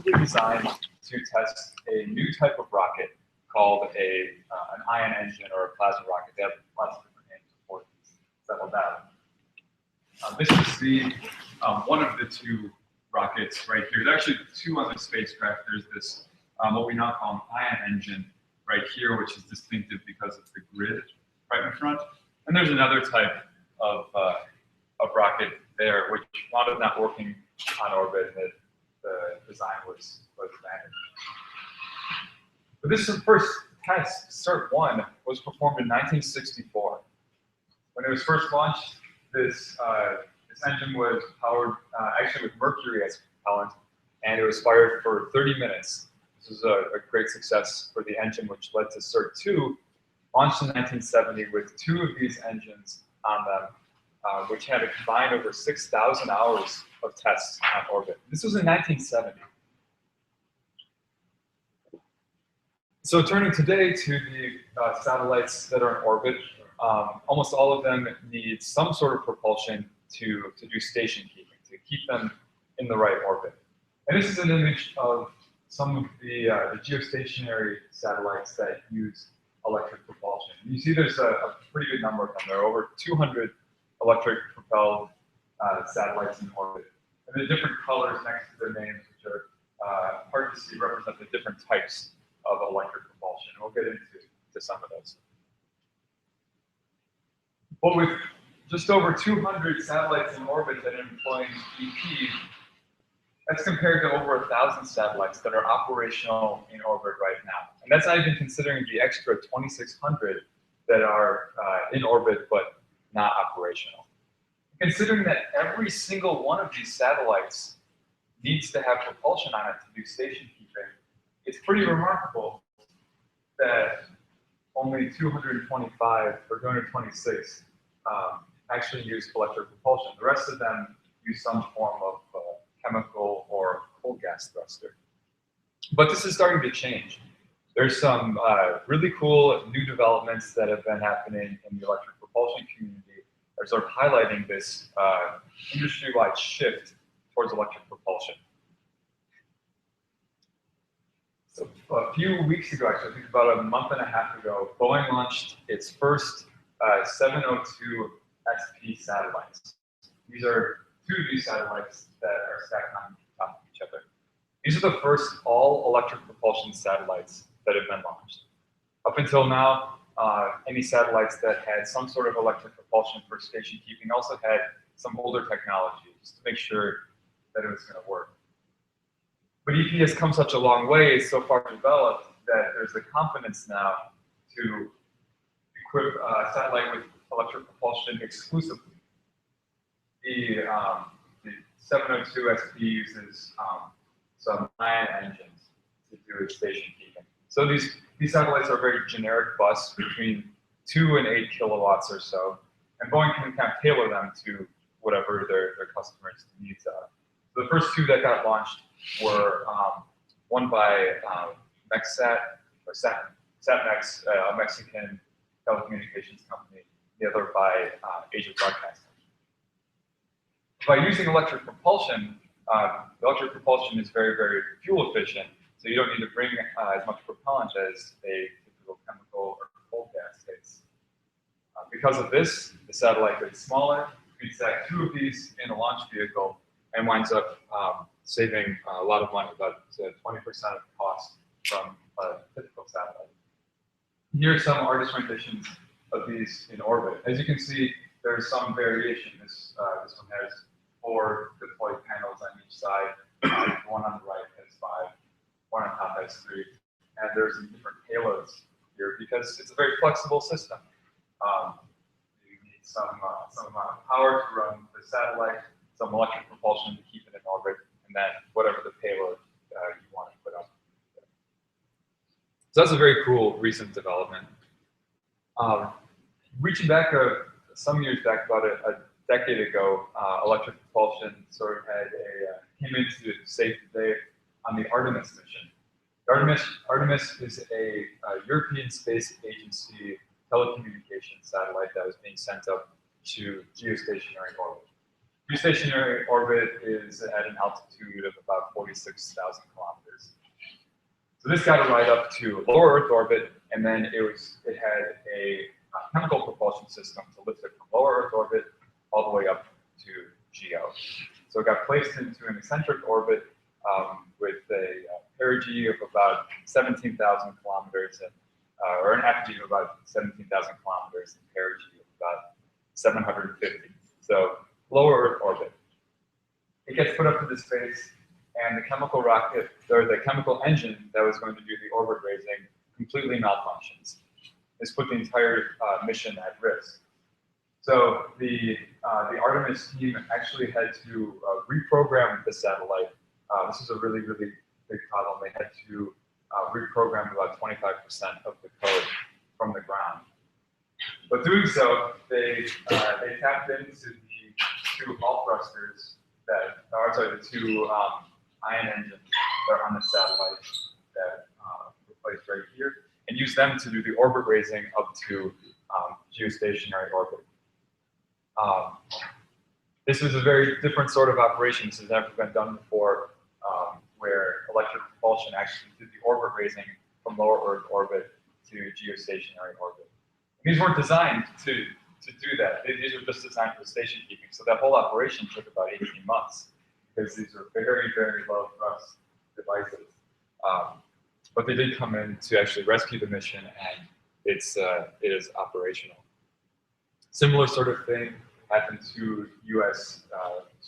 specifically designed to test a new type of rocket called an ion engine or a plasma rocket. They have lots of different names for settled out. This is the one of the two rockets right here. There's actually two on the spacecraft. There's this what we now call an ion engine right here, which is distinctive because of the grid right in front. And there's another type of rocket there, which wound up not working on orbit, and the design was abandoned. But this is the first test, CERT-1, was performed in 1964. When it was first launched, this engine was powered actually with mercury as propellant, and it was fired for 30 minutes. This was a great success for the engine, which led to CERT-2, launched in 1970 with two of these engines on them, which had a combined over 6,000 hours of tests on orbit. This was in 1970. So turning today to the satellites that are in orbit, almost all of them need some sort of propulsion to do station keeping, to keep them in the right orbit. And this is an image of some of the geostationary satellites that use electric propulsion. You see there's a pretty good number of them. There are over 200 electric propelled satellites in orbit. And the different colors next to their names, which are hard to see, represent the different types of electric propulsion. We'll get into some of those. But with just over 200 satellites in orbit that are employing EP, that's compared to over 1,000 satellites that are operational in orbit right now. And that's not even considering the extra 2,600 that are in orbit but not operational. Considering that every single one of these satellites needs to have propulsion on it to do station keeping, it's pretty remarkable that only 225 or 226 actually use electric propulsion. The rest of them use some form of chemical or coal gas thruster. But this is starting to change. There's some really cool new developments that have been happening in the electric propulsion community that are sort of highlighting this industry-wide shift towards electric propulsion. So a few weeks ago, actually, I think about a month and a half ago, Boeing launched its first 702 SP satellites. These are two of these satellites that are stacked on top of each other. These are the first all-electric propulsion satellites that have been launched. Up until now, any satellites that had some sort of electric propulsion for station keeping also had some older technology just to make sure that it was going to work. But EP has come such a long way, it's so far developed, that there's the confidence now to equip a satellite with electric propulsion exclusively. The 702 SP uses some ion engines to do its station keeping. So these satellites are very generic bus between 2 and 8 kilowatts or so, and Boeing can kind of tailor them to whatever their customers' needs are. So the first two that got launched were one by MexSat, or SatMex, a Mexican telecommunications company, the other by Asia Broadcasting. By using electric propulsion, electric propulsion is very, very fuel efficient, so you don't need to bring as much propellant as a typical chemical or coal gas takes. Because of this, the satellite gets smaller. You can stack two of these in a launch vehicle and winds up saving a lot of money, about 20% of the cost from a typical satellite. Here are some artist renditions of these in orbit. As you can see, there's some variation. This one has 4 deployed panels on each side. One on the right has 5, one on top has 3. And there's some different payloads here because it's a very flexible system. You need some amount of power to run the satellite, some electric propulsion to keep it in orbit, and then whatever the payload you want to put up. So that's a very cool recent development. Reaching back some years back, about a decade ago, electric propulsion sort of came into save the day on the Artemis mission. Artemis is a European Space Agency telecommunications satellite that was being sent up to geostationary orbit. Geostationary orbit is at an altitude of about 46,000 kilometers. So this got it right up to lower Earth orbit, and then it had a chemical propulsion system to lift it from lower Earth orbit all the way up to GEO. So it got placed into an eccentric orbit with a perigee of about 17,000 kilometers, and, or an apogee of about 17,000 kilometers, and perigee of about 750. So lower Earth orbit. It gets put up into space, and the chemical rocket, or the chemical engine that was going to do the orbit raising, completely malfunctions. This put the entire mission at risk. So the Artemis team actually had to reprogram the satellite. This is a really, really big problem. They had to reprogram about 25% of the code from the ground. But doing so, they tapped into the two Hall thrusters that, or sorry, the two ion engines that are on the satellite that were placed right here, and used them to do the orbit raising up to geostationary orbit. This is a very different sort of operation. This has never been done before, where electric propulsion actually did the orbit raising from lower Earth orbit to geostationary orbit. And these weren't designed to do that. These were just designed for station keeping. So that whole operation took about 18 months because these are very, very low thrust devices. But they did come in to actually rescue the mission, and it is operational. Similar sort of thing happened to US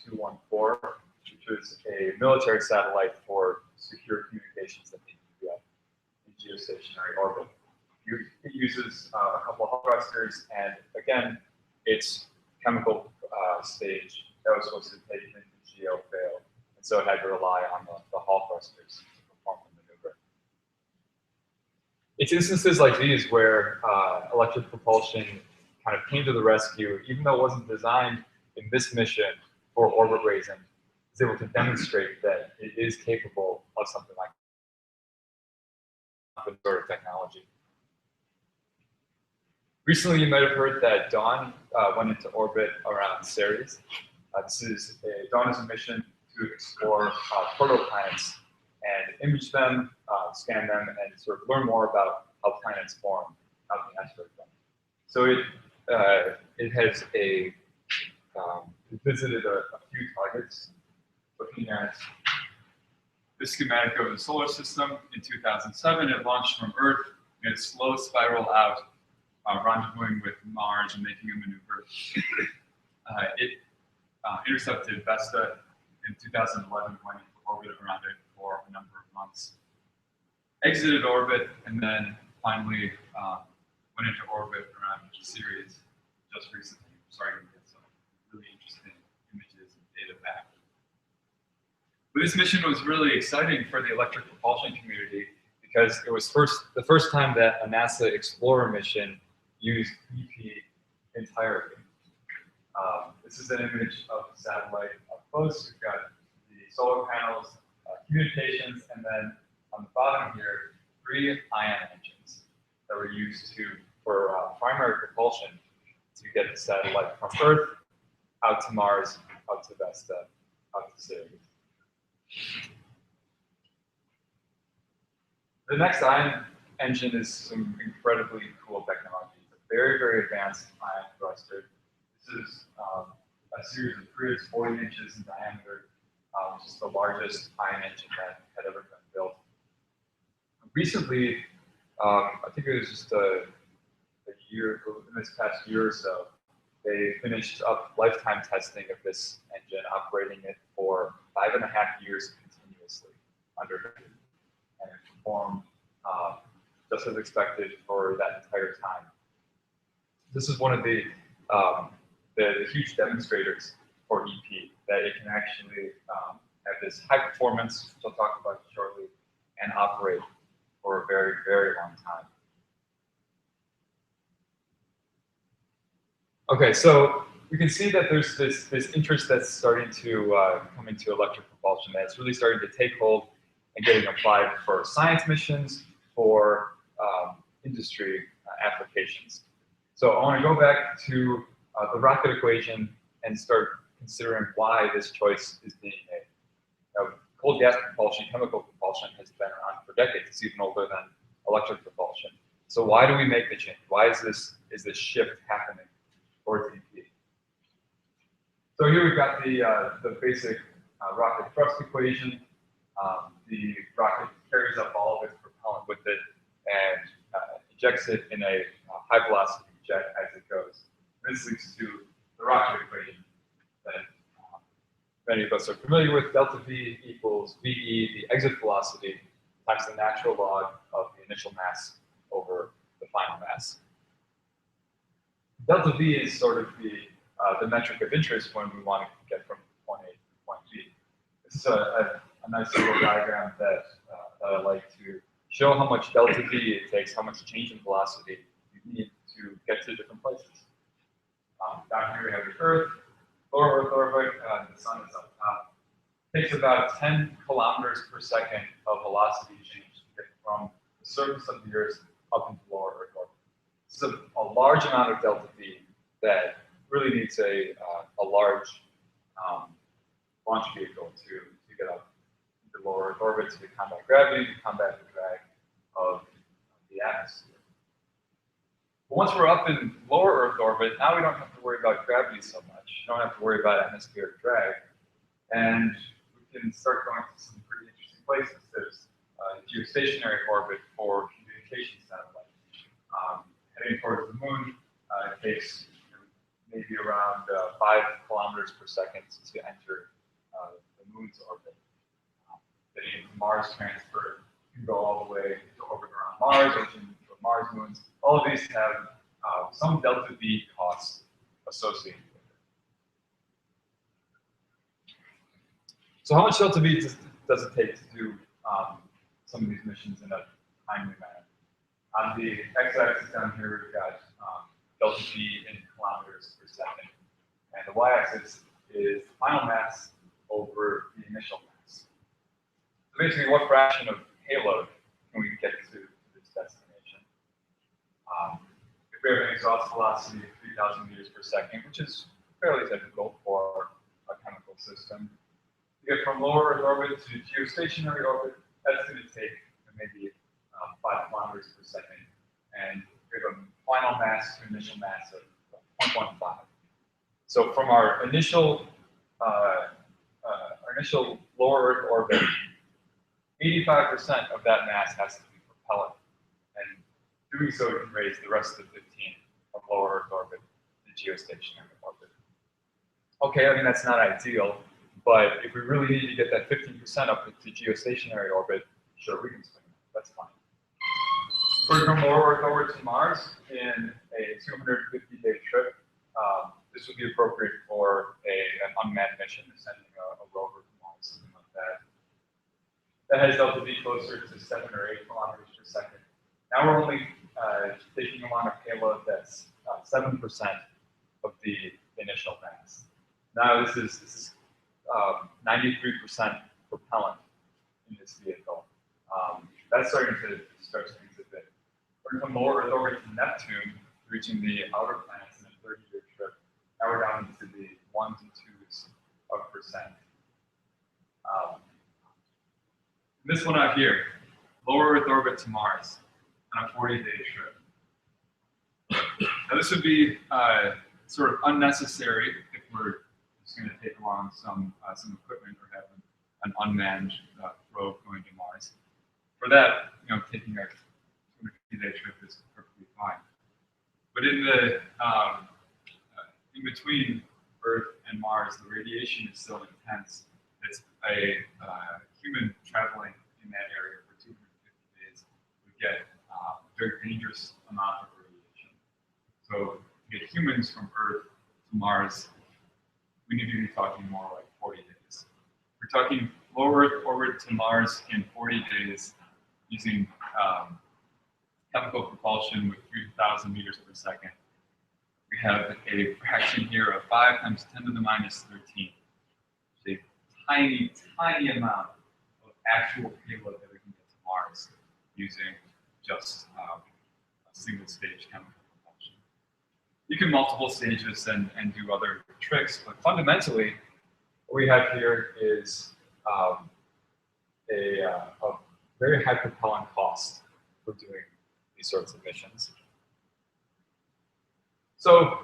214, which was a military satellite for secure communications that needed to be up in geostationary orbit. It uses a couple of Hall thrusters, and again, its chemical stage that was supposed to take it into GEO failed, and so it had to rely on the Hall thrusters to perform the maneuver. It's instances like these where electric propulsion kind of came to the rescue, even though it wasn't designed in this mission for orbit raising. It's able to demonstrate that it is capable of something like this sort of technology. Recently, you might have heard that Dawn went into orbit around Ceres. Dawn is a mission to explore protoplanets and image them, scan them, and sort of learn more about how planets form out in the asteroid belt. So it has it visited a few targets, looking at the schematic of the solar system. In 2007, it launched from Earth, made a slow spiral out, rendezvousing with Mars and making a maneuver. It intercepted Vesta in 2011, went into orbit around it for a number of months. Exited orbit, and then finally went into orbit around Ceres just recently. I'm starting to get some really interesting images and data back. But this mission was really exciting for the electric propulsion community because it was the first time that a NASA Explorer mission used EP entirely. This is an image of the satellite up close. We've got the solar panels, communications, and then on the bottom here, 3 ion engines that were used for primary propulsion to get the satellite from Earth out to Mars, out to Vesta, out to Ceres. The next ion engine is some incredibly cool technology. It's a very, very advanced ion thruster. This is a series of grids 40 inches in diameter, which is the largest ion engine that had ever been built. Recently, I think it was just a year, in this past year or so, they finished up lifetime testing of this engine, operating it for 5.5 years continuously under and it performed just as expected for that entire time. This is one of the huge demonstrators for EP, that it can actually have this high performance, which I'll talk about shortly, and operate for a very, very long time. Okay, so we can see that there's this interest that's starting to come into electric propulsion, that's really starting to take hold and getting applied for science missions, for industry applications. So I want to go back to the rocket equation and start considering why this choice is being made. Cold gas propulsion, chemical propulsion, propulsion has been around for decades. It's even older than electric propulsion. So why do we make the change? Why is this shift happening towards EP? So here we've got the basic rocket thrust equation. The rocket carries up all of its propellant with it and ejects it in a high velocity jet as it goes. This leads to the rocket equation that many of us are familiar with. Delta V equals VE, the exit velocity, times the natural log of the initial mass over the final mass. Delta V is sort of the metric of interest when we want to get from point A to point B. This is a nice little diagram that I like to show how much delta V it takes, how much change in velocity you need to get to different places. Down here we have the Earth, lower Earth orbit, the sun is up top. It takes about 10 kilometers per second of velocity change to get from the surface of the Earth up into lower Earth orbit. This is a large amount of delta V that really needs a large launch vehicle to get up into lower Earth orbit to combat gravity, to combat the drag of the atmosphere. But once we're up in lower Earth orbit, now we don't have to worry about gravity so much. We don't have to worry about atmospheric drag. And we can start going to some pretty interesting places. There's geostationary orbit for communication satellites. Heading towards the moon, it takes maybe around 5 kilometers per second to enter the moon's orbit. Getting into Mars transfer, you can go all the way to orbit around Mars, or to Mars moons. All of these have some delta V costs associated with it. So how much delta V does it take to do some of these missions in a timely manner? On the x-axis down here, we've got delta V in kilometers per second. And the y-axis is the final mass over the initial mass. So basically, what fraction of payload can we get to this destination? If we have an exhaust velocity of 3,000 meters per second, which is fairly typical for a chemical system, to get from lower Earth orbit to geostationary orbit, that's going to take maybe 5 kilometers per second. And we have a final mass to initial mass of 0.15. So from our initial lower Earth orbit, 85% of that mass has to be propellant. And doing so can raise the rest of the 15 from lower Earth orbit to geostationary orbit. Okay, I mean, that's not ideal, but if we really need to get that 15% up to geostationary orbit, sure, we can swing that. That's fine. We're from lower Earth orbit to Mars in a 250-day trip. This would be appropriate for an unmanned mission, sending a rover to Mars, something like that. That has delta V closer to 7 or 8 kilometers per second. Now we're only taking along a payload that's 7% of the initial mass. Now this is 93% propellant in this vehicle. That's starting to stretch things a bit. We're going to come lower Earth orbit to Neptune, reaching the outer planets in a 30-year trip. Now we're down into the 1s and 2s of percent. This one out here, lower Earth orbit to Mars on a 40-day trip. Now this would be sort of unnecessary if we're just going to take along some equipment or have an unmanned probe going to Mars. For that, taking a 250-day trip is perfectly fine. But in the in between Earth and Mars, the radiation is so intense. It's a human traveling in that area for 250 days would get a very dangerous amount of radiation. So to get humans from Earth to Mars, we need to be talking more like 40 days. We're talking lower Earth orbit to Mars in 40 days using chemical propulsion with 3,000 meters per second. We have a fraction here of 5 times 10 to the minus 13. It's a tiny, tiny amount of actual payload that we can get to Mars using just a single stage chemical propulsion. You can multiple stages and do other tricks, but fundamentally, what we have here is a very high propellant cost for doing these sorts of missions. So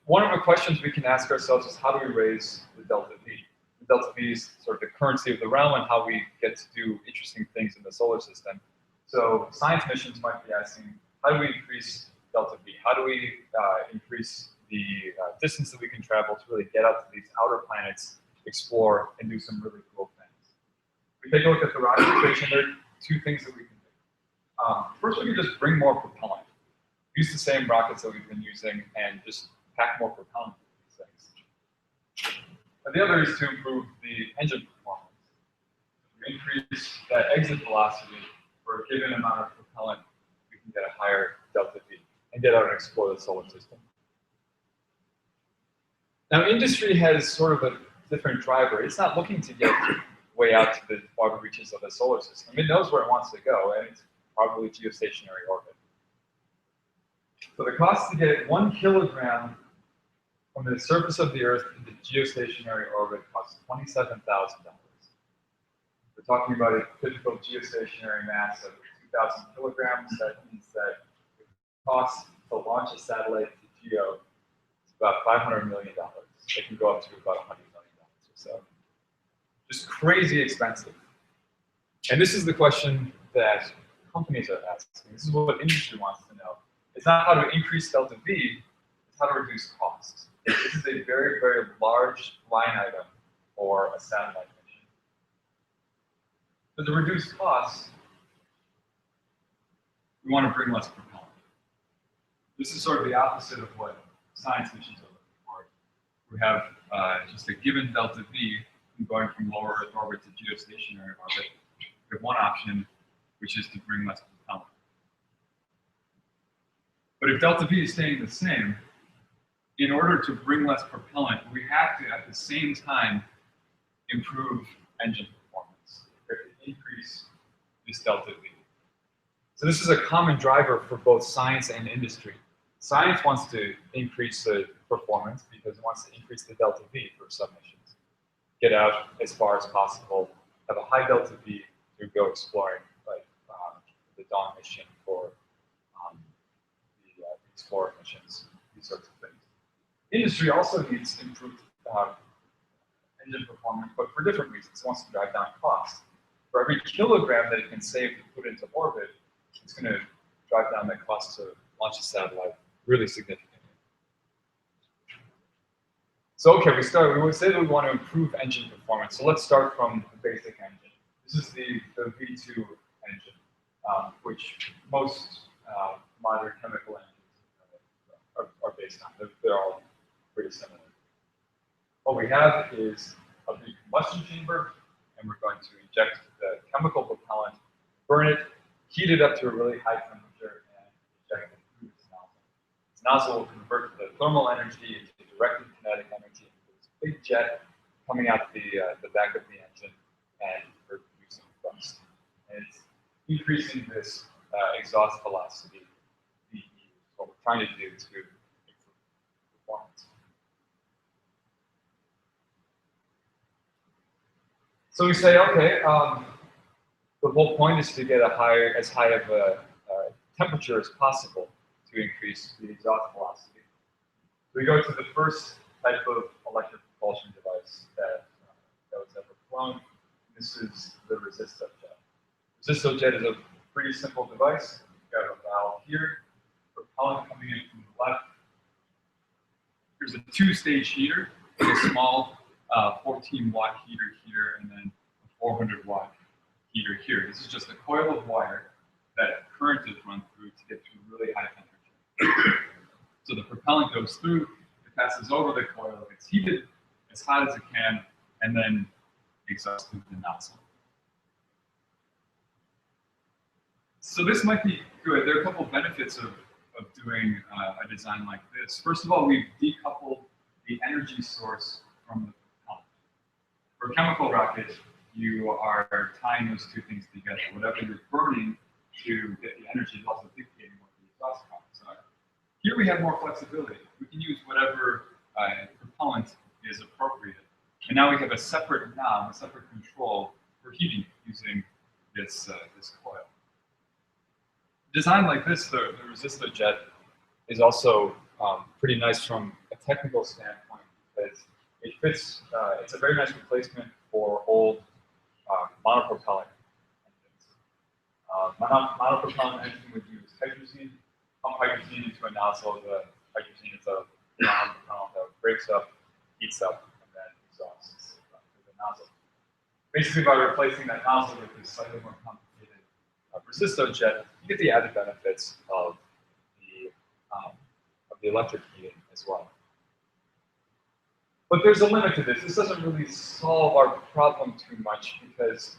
one of the questions we can ask ourselves is, how do we raise the delta V? The delta V is sort of the currency of the realm and how we get to do interesting things in the solar system. So science missions might be asking, how do we increase delta V? How do we increase the distance that we can travel to really get out to these outer planets, explore, and do some really cool things? If we take a look at the rocket equation, there are two things that we can do. First, we can just bring more propellant. Use the same rockets that we've been using and just pack more propellant into these things. And the other is to improve the engine performance. If we increase that exit velocity for a given amount of propellant, we can get a higher delta V and get out and explore the solar system. Now, industry has sort of a different driver. It's not looking to get way out to the outer reaches of the solar system. It knows where it wants to go, and it's probably geostationary orbit. So the cost to get 1 kilogram from the surface of the Earth into geostationary orbit costs $27,000. We're talking about a typical geostationary mass of 2,000 kilograms. That means that the cost to launch a satellite to geo is about $500 million. It can go up to about $100 million or so. Just crazy expensive. And this is the question that companies are asking. This is what industry wants to know. It's not how to increase delta V, it's how to reduce costs. This is a very, very large line item for a satellite mission. But to reduce costs, we want to bring less propellant. This is sort of the opposite of what science missions are looking for. We have just a given delta V going from lower Earth orbit to geostationary orbit. We have one option, which is to bring less propellant. But if delta V is staying the same, in order to bring less propellant, we have to, at the same time, improve engine performance. We have to increase this delta V. So this is a common driver for both science and industry. Science wants to increase the performance because it wants to increase the delta V for submissions. Get out as far as possible, have a high delta V to go exploring, like the Dawn mission for the Explorer missions, these sorts of things. Industry also needs improved engine performance, but for different reasons. It wants to drive down costs. For every kilogram that it can save to put into orbit, it's going to drive down the cost to launch a satellite really significantly. So, okay, we would say that we want to improve engine performance. So let's start from the basic engine. This is the V2 engine, which most modern chemical engines are based on. They're all pretty similar. What we have is a big combustion chamber, and we're going to inject the chemical propellant, burn it, heat it up to a really high temperature, and inject it through this nozzle. This nozzle will convert the thermal energy into directed kinetic energy into this big jet coming out the back of the engine and producing thrust. And it's increasing this exhaust velocity, VE, what we're trying to do to improve performance. So we say, okay, the whole point is to get as high of a temperature as possible to increase the exhaust velocity. So we go to the first type of electric propulsion device that was ever flown. This is the resistojet. Resistojet is a pretty simple device. You've got a valve here, propellant coming in from the left. Here's a two-stage heater, a small 14-watt heater here, and then a 400-watt heater here. This is just a coil of wire that current is run through to get to a really high temperature. So the propellant goes through, it passes over the coil, it's heated as hot as it can, and then exhausts through the nozzle. So this might be good. There are a couple of benefits of doing a design like this. First of all, we've decoupled the energy source from the propellant. For a chemical rocket, you are tying those two things together. Whatever you're burning to get the energy is also dictating what the exhaust products are. Here we have more flexibility. We can use whatever propellant is appropriate. And now we have a separate knob, a separate control for heating using this coil. Designed like this, the resistor jet is also pretty nice from a technical standpoint because it fits. It's a very nice replacement for old monopropellant engines. Monopropellant engine would use hydrazine, pump hydrazine into a nozzle. The hydrazine is a propellant that breaks up, heats up, and then exhausts through the nozzle. Basically, by replacing that nozzle with this slightly more complicated resistor jet, you get the added benefits of the electric heating as well. But there's a limit to this. This doesn't really solve our problem too much because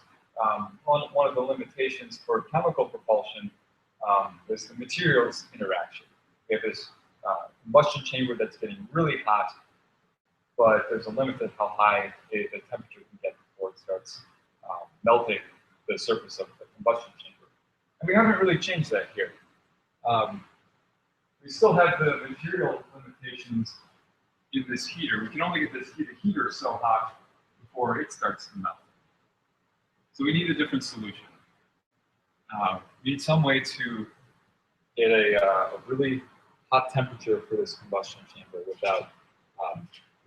one of the limitations for chemical propulsion is the materials interaction. We have this combustion chamber that's getting really hot, but there's a limit to how high the temperature can get before it starts melting the surface of the combustion chamber. And we haven't really changed that here. We still have the material limitations in this heater. We can only get the heater so hot before it starts to melt. So we need a different solution. We need some way to get a really hot temperature for this combustion chamber without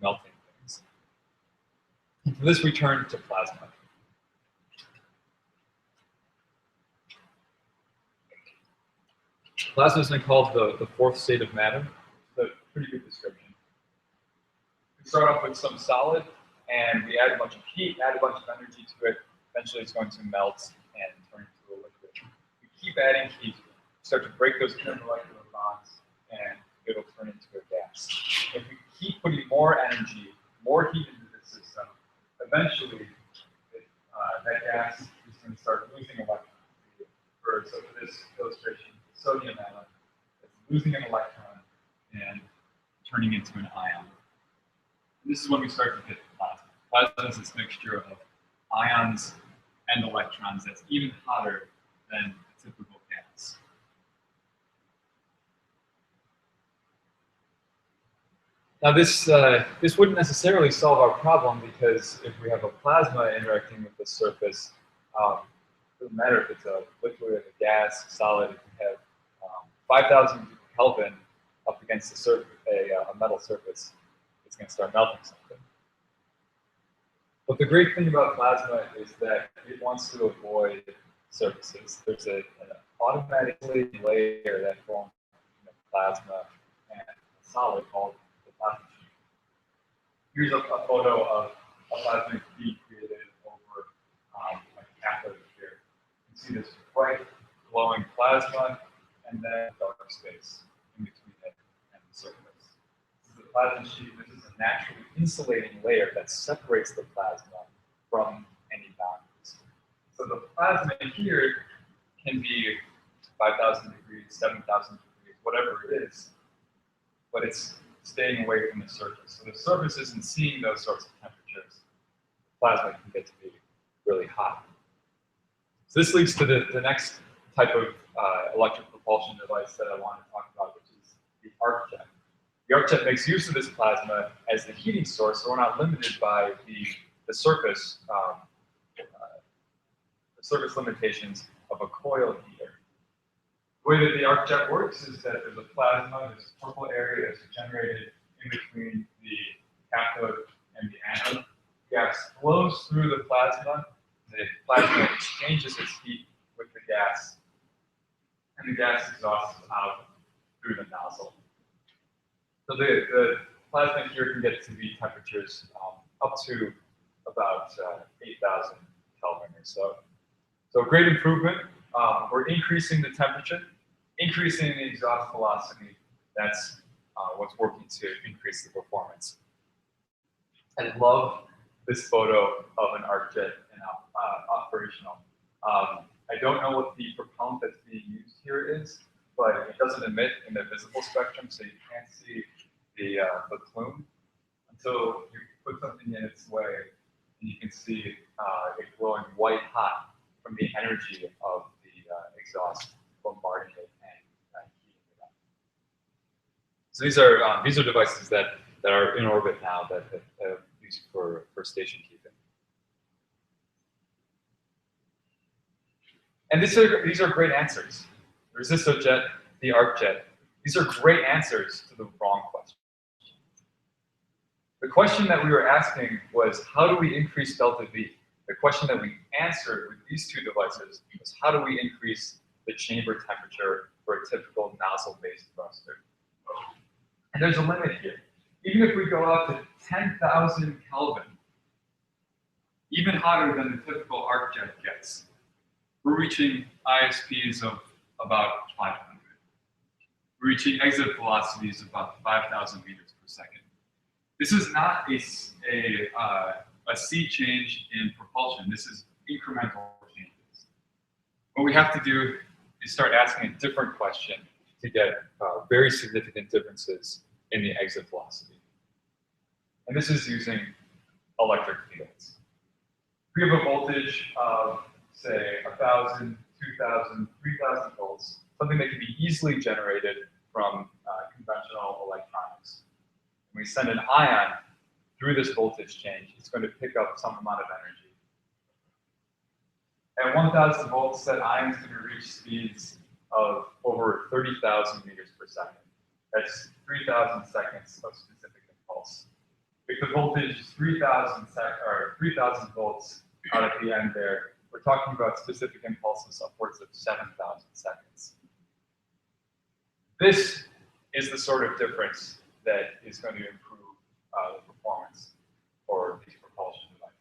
melting things. And for this, we turn to plasma. Plasma has been called the fourth state of matter. It's a pretty good description. We start off with some solid, and we add a bunch of heat, add a bunch of energy to it. Eventually, it's going to melt and turn into a liquid. We keep adding heat, start to break those intermolecular bonds, and it'll turn into a gas. If we keep putting more energy, more heat into the system, eventually that gas is going to start losing electrons. So for this illustration, sodium atom is losing an electron and turning into an ion. And this is when we start to get plasma. Plasma is this mixture of ions and electrons that's even hotter than a typical gas. Now this wouldn't necessarily solve our problem because if we have a plasma interacting with the surface, it doesn't matter if it's a liquid, a gas, solid. If you have 5,000 Kelvin up against a metal surface, it's going to start melting something. But the great thing about plasma is that it wants to avoid surfaces. There's an automatic layer that forms plasma and a solid called the plasma sheet. Here's a photo of a plasma being created over a cathode here. You can see this bright glowing plasma and then dark space in between it and the surface. This is the plasma sheet. This is a naturally insulating layer that separates the plasma from any boundaries. So the plasma here can be 5,000 degrees, 7,000 degrees, whatever it is, but it's staying away from the surface. So the surface isn't seeing those sorts of temperatures. The plasma can get to be really hot. So this leads to the next type of electric propulsion device that I want to talk about, which is the arc jet. The arc jet makes use of this plasma as the heating source, so we're not limited by the surface limitations of a coil heater. The way that the arc jet works is that there's a plasma, this purple area is generated in between the cathode and the anode. Gas flows through the plasma. The plasma exchanges its heat with the gas, and the gas exhausts out through the nozzle. So the plasma here can get to be temperatures up to about 8,000 Kelvin or so. So great improvement. We're increasing the temperature, increasing the exhaust velocity. That's what's working to increase the performance. I love this photo of an arc jet in operational. I don't know what the propellant that's being used here is, but it doesn't emit in the visible spectrum, so you can't see the plume until you put something in its way, and you can see it glowing white hot from the energy of the exhaust bombarding it and heating it up. So these are devices that are in orbit now that are used for station keeping. And these are great answers. The resistojet, the arc jet. These are great answers to the wrong question. The question that we were asking was, how do we increase delta V? The question that we answered with these two devices was, how do we increase the chamber temperature for a typical nozzle-based thruster? And there's a limit here. Even if we go out to 10,000 Kelvin, even hotter than the typical arc jet gets, we're reaching ISPs of about 500. We're reaching exit velocities of about 5,000 meters per second. This is not a sea change in propulsion. This is incremental changes. What we have to do is start asking a different question to get very significant differences in the exit velocity. And this is using electric fields. We have a voltage of, say, 1,000, 2,000, 3,000 volts, something that can be easily generated from conventional electronics. When we send an ion through this voltage change, it's going to pick up some amount of energy. At 1,000 volts, that ion is going to reach speeds of over 30,000 meters per second. That's 3,000 seconds of specific impulse. If the voltage is 3,000 volts out at the end there, we're talking about specific impulses upwards of 7,000 seconds. This is the sort of difference that is going to improve the performance for these propulsion devices.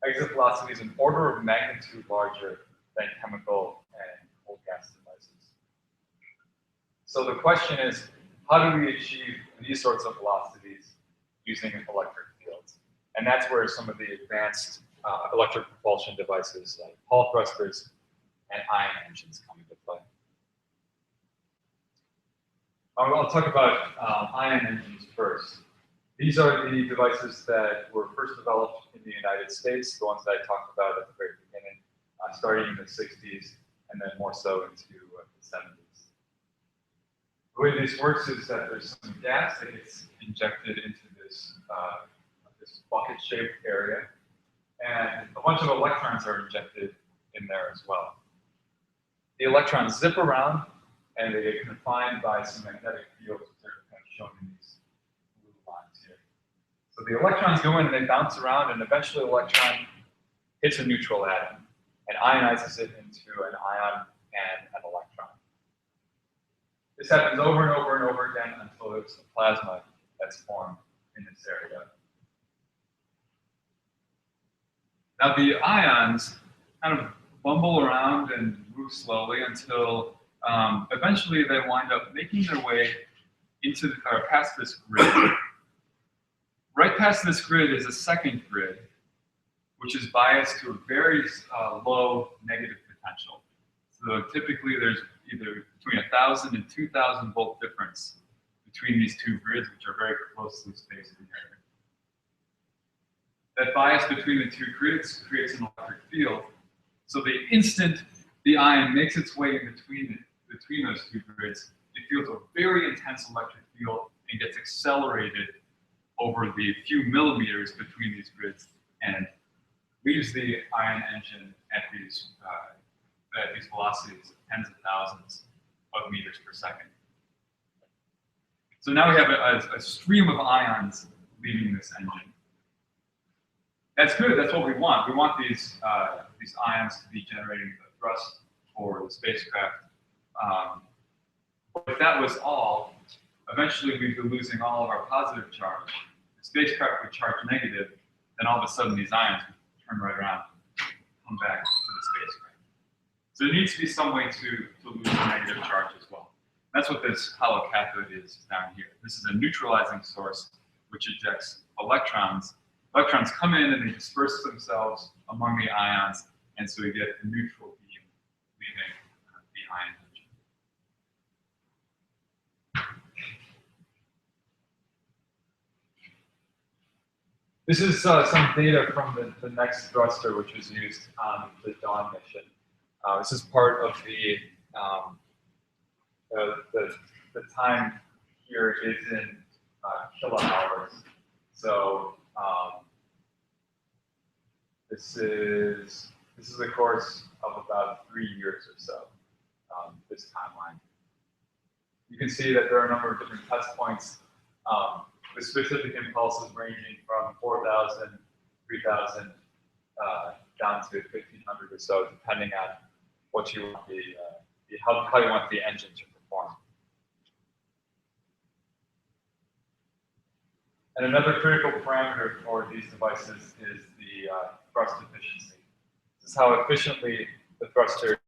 Exit velocity is an order of magnitude larger than chemical and coal gas devices. So the question is, how do we achieve these sorts of velocities using electric fields? And that's where some of the advanced electric propulsion devices like Hall thrusters and ion engines come into play. I'll talk about ion engines first. These are the devices that were first developed in the United States, the ones that I talked about at the very beginning, starting in the 60s and then more so into the 70s. The way this works is that there's some gas that gets injected into this, this bucket-shaped area, and a bunch of electrons are injected in there as well. The electrons zip around, and they get confined by some magnetic fields, which are kind of shown in these blue lines here. So the electrons go in and they bounce around, and eventually the electron hits a neutral atom and ionizes it into an ion and an electron. This happens over and over and over again until there's a plasma that's formed in this area. Now the ions kind of bumble around and move slowly until eventually they wind up making their way into or past this grid. Right past this grid is a second grid, which is biased to a very low negative potential. So typically there's either between 1,000 and 2,000 volt difference between these two grids, which are very closely spaced in here. That bias between the two grids creates an electric field. So the instant the ion makes its way in between those two grids, it feels a very intense electric field and gets accelerated over the few millimeters between these grids and leaves the ion engine at these velocities of tens of thousands of meters per second. So now we have a stream of ions leaving this engine. That's good. That's what we want. We want these ions to be generating the thrust for the spacecraft. But if that was all, eventually we'd be losing all of our positive charge. The spacecraft would charge negative, then all of a sudden these ions would turn right around, come back to the spacecraft. So there needs to be some way to lose the negative charge as well. That's what this hollow cathode is down here. This is a neutralizing source which ejects electrons. Electrons come in and they disperse themselves among the ions, and so we get a neutral beam leaving the ion engine. This is some data from the next thruster, which was used on the Dawn mission. This is part of the time here is in kilohours. So this is the course of a about 3 years or so, this timeline. You can see that there are a number of different test points with specific impulses ranging from 4,000, 3,000, down to 1,500 or so, depending on what you want how you want the engine to perform. And another critical parameter for these devices is the thrust efficiency. This is how efficiently the thruster